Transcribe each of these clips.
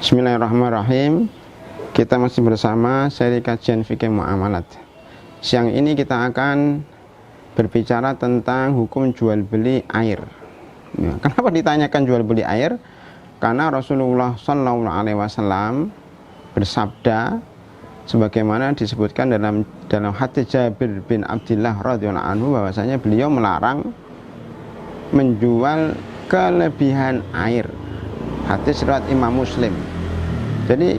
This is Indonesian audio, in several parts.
Bismillahirrahmanirrahim. Kita masih bersama seri kajian fikih muamalat. Siang ini kita akan berbicara tentang hukum jual beli air. Ya, kenapa ditanyakan jual beli air? Karena Rasulullah SAW bersabda, sebagaimana disebutkan dalam hadis Jabir bin Abdullah radhiyallahu anhu, bahwasanya beliau melarang menjual kelebihan air. Hadis riwayat Imam Muslim. Jadi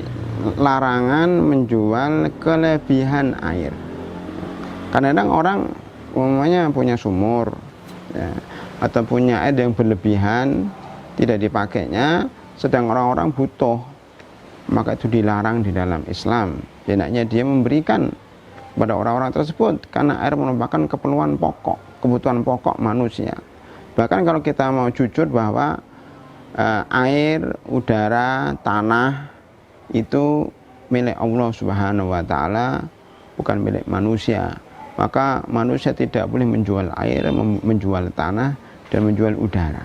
larangan menjual kelebihan air. Kadang-kadang orang umumnya punya sumur ya, atau punya air yang berlebihan tidak dipakainya, sedang orang-orang butuh, maka itu dilarang di dalam Islam. Hendaknya dia memberikan kepada orang-orang tersebut, karena air merupakan keperluan pokok, kebutuhan pokok manusia. Bahkan kalau kita mau jujur bahwa air, udara, tanah itu milik Allah Subhanahu wa Ta'ala, bukan milik manusia. Maka manusia tidak boleh menjual air, menjual tanah, dan menjual udara.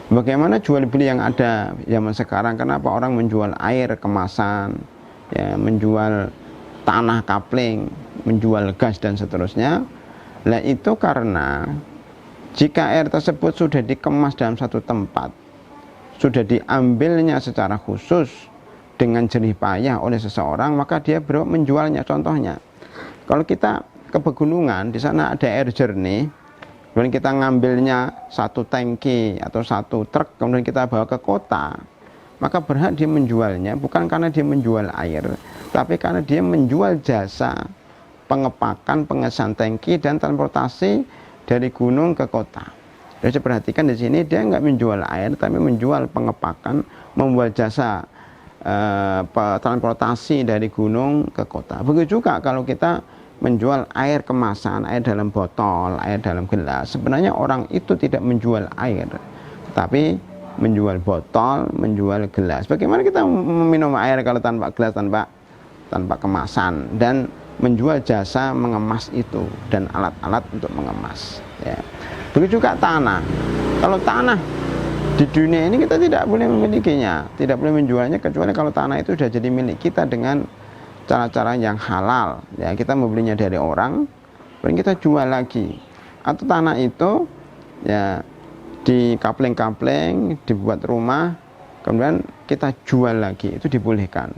Bagaimana jual beli yang ada zaman sekarang? Kenapa orang menjual air kemasan, ya, menjual tanah kapling, menjual gas dan seterusnya? Nah, itu karena jika air tersebut sudah dikemas dalam satu tempat, sudah diambilnya secara khusus dengan jerih payah oleh seseorang, maka dia berhak menjualnya. Contohnya, kalau kita ke pegunungan, di sana ada air jernih, kemudian kita ngambilnya satu tangki atau satu truk, kemudian kita bawa ke kota, maka berhak dia menjualnya, bukan karena dia menjual air, tapi karena dia menjual jasa pengepakan, pengesan tangki, dan transportasi dari gunung ke kota. Jadi perhatikan di sini, dia nggak menjual air, tapi menjual pengepakan, membuat jasa transportasi dari gunung ke kota. Begitu juga kalau kita menjual air kemasan, air dalam botol, air dalam gelas. Sebenarnya orang itu tidak menjual air, tapi menjual botol, menjual gelas. Bagaimana kita meminum air kalau tanpa gelas, tanpa kemasan, dan menjual jasa mengemas itu dan alat-alat untuk mengemas. Ya. Begitu juga tanah. Kalau tanah di dunia ini kita tidak boleh memilikinya, tidak boleh menjualnya, kecuali kalau tanah itu sudah jadi milik kita dengan cara-cara yang halal. Ya, kita membelinya dari orang, kemudian kita jual lagi. Atau tanah itu ya di kapling-kapling, dibuat rumah, kemudian kita jual lagi, itu dibolehkan.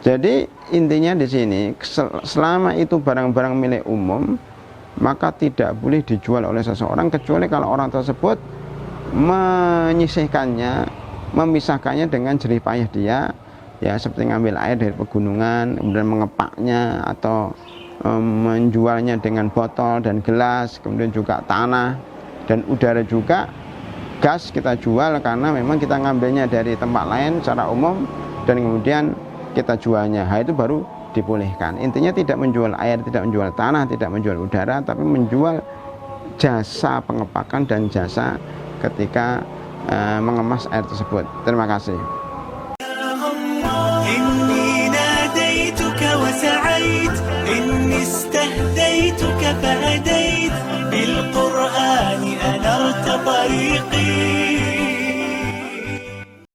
Jadi intinya di sini, selama itu barang-barang milik umum, maka tidak boleh dijual oleh seseorang, kecuali kalau orang tersebut menyisihkannya, memisahkannya dengan jerih payah dia, ya, seperti ngambil air dari pegunungan, kemudian mengepaknya, atau menjualnya dengan botol dan gelas. Kemudian juga tanah dan udara juga, gas kita jual karena memang kita ngambilnya dari tempat lain secara umum, dan kemudian kita jualnya. Itu baru dibolehkan. Intinya tidak menjual air, tidak menjual tanah, tidak menjual udara, tapi menjual jasa pengepakan dan jasa ketika mengemas air tersebut. Terima kasih.